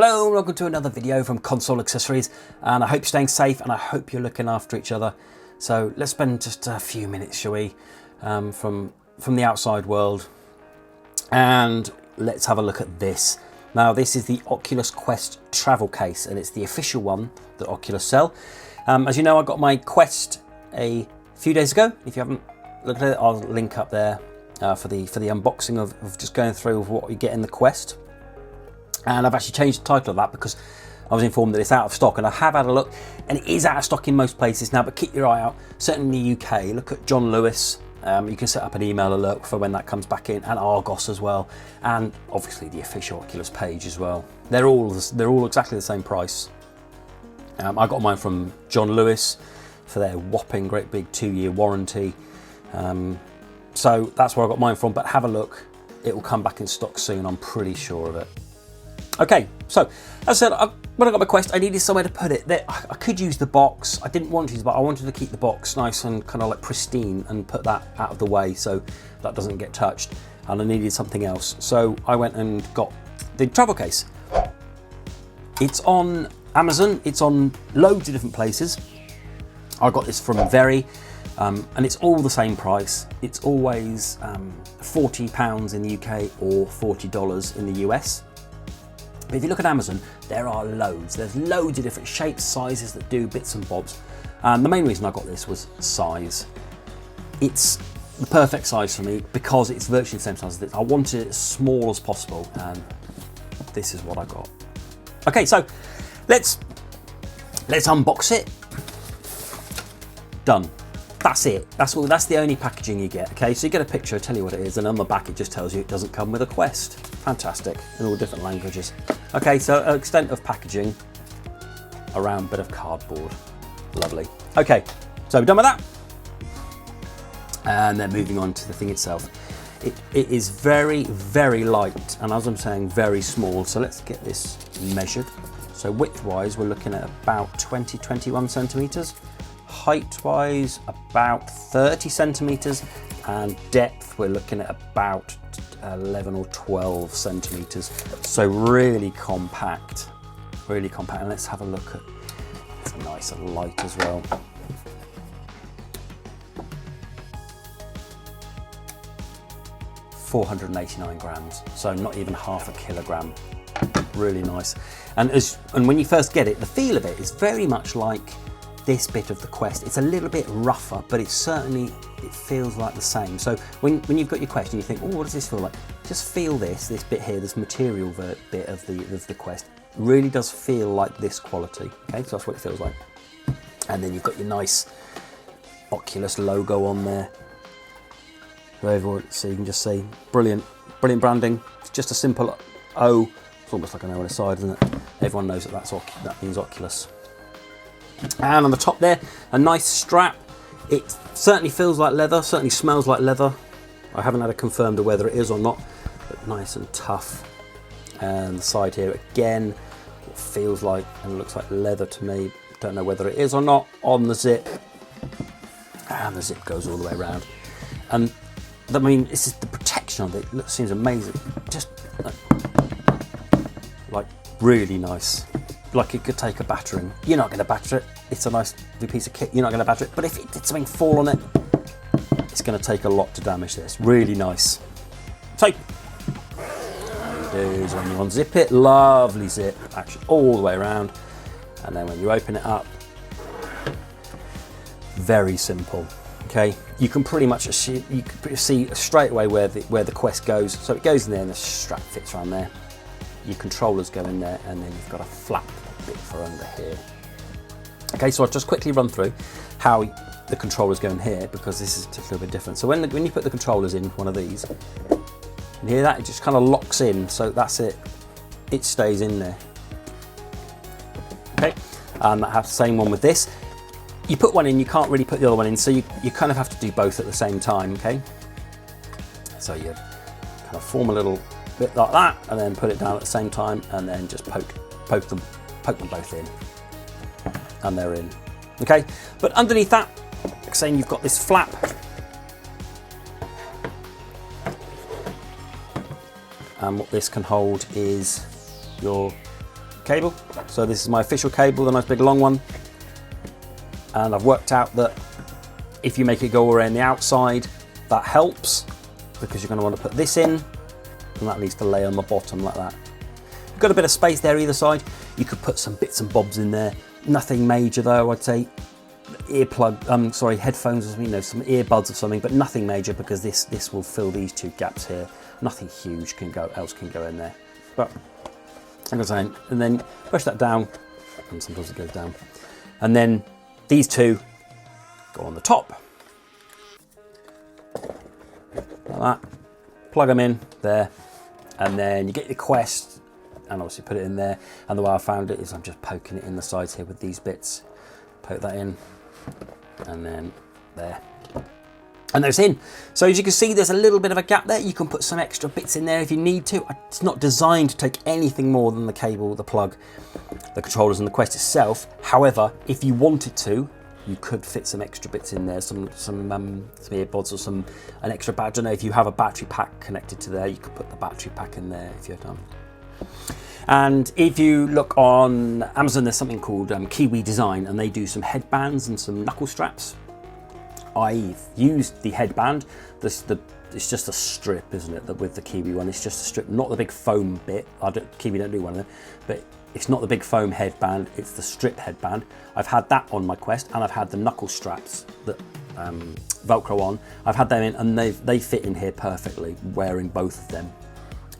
Hello and welcome to another video from Console Accessories, and I hope you're staying safe and I hope you're looking after each other. So let's spend just a few minutes, shall we, from the outside world, and let's have a look at this. Now this is the Oculus Quest travel case, and it's the official one that Oculus sell. As you know, I got my Quest a few days ago. If you haven't looked at it, I'll link up there for the unboxing of just going through what you get in the Quest. And I've actually changed the title of that because I was informed that it's out of stock, and I have had a look and it is out of stock in most places now, but keep your eye out. Certainly in the UK, look at John Lewis. You can set up an email alert for when that comes back in, and Argos as well, and obviously the official Oculus page as well. They're all exactly the same price. I got mine from John Lewis for their whopping great big 2-year warranty. So that's where I got mine from, but have a look. It will come back in stock soon, I'm pretty sure of it. Okay, so as I said, when I got my Quest, I needed somewhere to put it. I could use the box. I didn't want to use the box. I wanted to keep the box nice and kind of like pristine and put that out of the way so that doesn't get touched. And I needed something else. So I went and got the travel case. It's on Amazon. It's on loads of different places. I got this from Very, and it's all the same price. It's always £40 in the UK or $40 in the US. But if you look at Amazon, there are loads. There's loads of different shapes, sizes that do bits and bobs. And the main reason I got this was size. It's the perfect size for me because it's virtually the same size as this. I wanted it as small as possible, and this is what I got. Okay, so let's unbox it. Done. That's it. That's the only packaging you get. Okay, so you get a picture, tell you what it is, and on the back it just tells you it doesn't come with a Quest. Fantastic, in all different languages. Okay, so extent of packaging, a round bit of cardboard. Lovely. Okay, so we're done with that. And then moving on to the thing itself. It is very, very light, and as I'm saying, very small. So let's get this measured. So width-wise, we're looking at about 21 centimeters. Height-wise, about 30 centimeters, and depth, we're looking at about 11 or 12 centimeters. So really compact, really compact. And let's have a look at, it's nice and light as well. $489 grams, so not even half a kilogram. Really nice. And when you first get it, the feel of it is very much like this bit of the Quest. It's a little bit rougher, but it feels like the same. So when you've got your Quest and you think, oh, what does this feel like? Just feel this bit here, this material bit of the Quest. It really does feel like this quality. Okay, so that's what it feels like. And then you've got your nice Oculus logo on there. So you can just see, brilliant branding. It's just a simple O. It's almost like an O on the side, isn't it? Everyone knows that means Oculus. And on the top there, a nice strap. It certainly feels like leather, certainly smells like leather. I haven't had it confirmed whether it is or not, but nice and tough. And the side here again, it feels like and looks like leather to me. Don't know whether it is or not. On the zip, and the zip goes all the way around. And I mean, this is the protection of it. It seems amazing. Just like really nice. Like it could take a battering. You're not going to batter it. It's a nice piece of kit. You're not going to batter it. But if it did something fall on it, it's going to take a lot to damage this. Really nice. So, there's when you unzip it. Lovely zip, actually, all the way around. And then when you open it up, very simple. Okay, you can pretty much see straight away where the Quest goes. So it goes in there, and the strap fits around there. Your controllers go in there, and then you've got a flap bit for under here. Okay, so I'll just quickly run through how the controllers go in here, because this is just a little bit different. So when you put the controllers in one of these, you hear that? It just kind of locks in, so that's it. It stays in there. Okay, I have the same one with this. You put one in, you can't really put the other one in, so you kind of have to do both at the same time, okay? So you kind of form a little bit like that, and then put it down at the same time, and then just poke them both in, and they're in. Okay, but underneath that, like saying, you've got this flap, and what this can hold is your cable. So this is my official cable, the nice big long one. And I've worked out that if you make it go around the outside, that helps, because you're going to want to put this in, and that needs to lay on the bottom like that. You've got a bit of space there either side. You could put some bits and bobs in there. Nothing major though, I'd say. Headphones or something, you know, some earbuds or something, but nothing major, because this will fill these two gaps here. Nothing huge can go in there. But like I was saying, and then push that down, and sometimes it goes down. And then these two go on the top. Like that. Plug them in there, and then you get your Quest, and obviously put it in there. And the way I found it is I'm just poking it in the sides here with these bits. Poke that in, and then there. And there's in. So as you can see, there's a little bit of a gap there. You can put some extra bits in there if you need to. It's not designed to take anything more than the cable, the plug, the controllers and the Quest itself. However, if you wanted to, you could fit some extra bits in there, some earbuds or an extra battery. I don't know, if you have a battery pack connected to there, you could put the battery pack in there if you're done. And if you look on Amazon, there's something called Kiwi Design, and they do some headbands and some knuckle straps. I've used the headband. It's just a strip, isn't it? With the Kiwi one, it's just a strip, not the big foam bit. Kiwi don't do one of them, but it's not the big foam headband. It's the strip headband. I've had that on my Quest, and I've had the knuckle straps that Velcro on. I've had them in, and they fit in here perfectly, wearing both of them.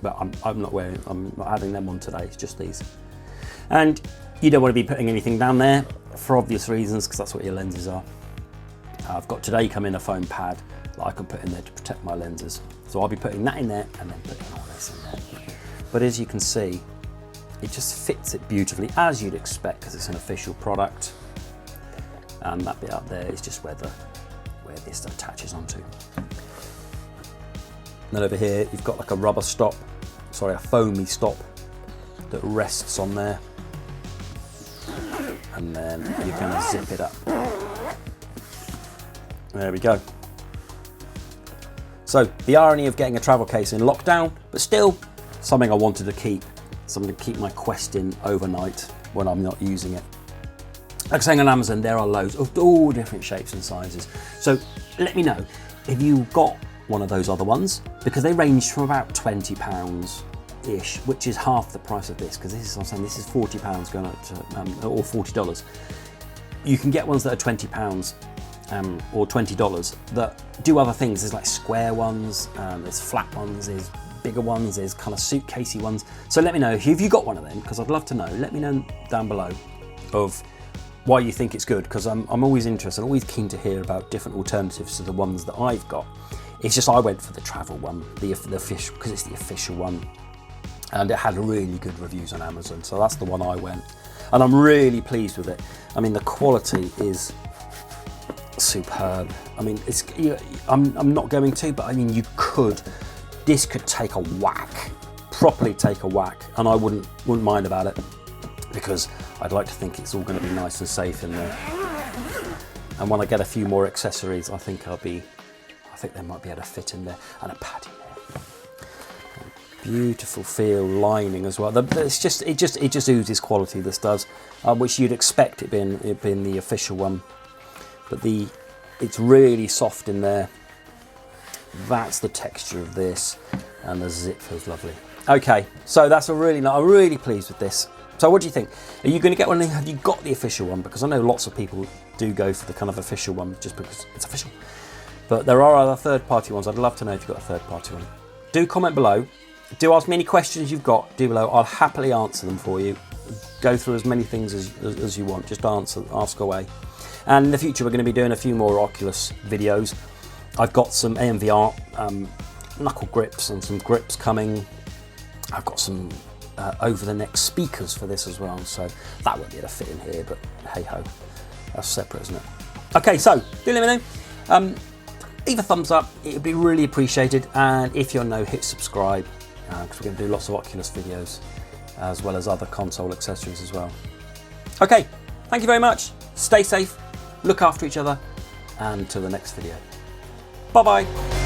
But I'm not having them on today. It's just these. And you don't want to be putting anything down there for obvious reasons, because that's what your lenses are. I've got today come in a foam pad that I can put in there to protect my lenses. So I'll be putting that in there and then putting all this in there. But as you can see, it just fits it beautifully, as you'd expect, because it's an official product. And that bit up there is just where this attaches onto. And then over here, you've got like a rubber stop, a foamy stop that rests on there. And then you can zip it up. There we go. So the irony of getting a travel case in lockdown, but still something I wanted to keep. Something to keep my Quest in overnight when I'm not using it. Like I'm saying, on Amazon, there are loads of all different shapes and sizes. So let me know if you've got one of those other ones, because they range from about £20-ish, which is half the price of this, because this is £40 going up to, or $40. You can get ones that are £20 or $20 that do other things. There's like square ones, there's flat ones, there's bigger ones, there's kind of suitcasey ones. So let me know if you got one of them, because I'd love to know. Let me know down below of why you think it's good, because I'm always interested, always keen to hear about different alternatives to the ones that I've got. It's just I went for the travel one, the official, because it's the official one, and it had really good reviews on Amazon, so that's the one I went, and I'm really pleased with it. I mean, the quality is superb. I mean, I'm not going to, but I mean, this could take a whack, properly take a whack, and I wouldn't mind about it, because I'd like to think it's all going to be nice and safe in there. And when I get a few more accessories, I think they might be able to fit in there, and a pad in there. Beautiful feel lining as well. It just oozes quality. This does, which you'd expect it being the official one. But it's really soft in there. That's the texture of this, and the zip feels lovely. Okay, so that's I'm really pleased with this. So what do you think? Are you going to get one? Have you got the official one? Because I know lots of people do go for the kind of official one just because it's official. But there are other third-party ones. I'd love to know if you've got a third-party one. Do comment below. Do ask me any questions you've got. Do below. I'll happily answer them for you. Go through as many things as you want. Just ask away. And in the future, we're going to be doing a few more Oculus videos. I've got some AMVR knuckle grips and some grips coming. I've got some over-the-neck speakers for this as well. So that won't be able to fit in here, but hey-ho. That's separate, isn't it? Okay, so do let me know. Leave a thumbs up, it would be really appreciated, and if you're new, hit subscribe, because we're going to do lots of Oculus videos as well as other console accessories as well. Okay, thank you very much, stay safe, look after each other, and until the next video. Bye bye.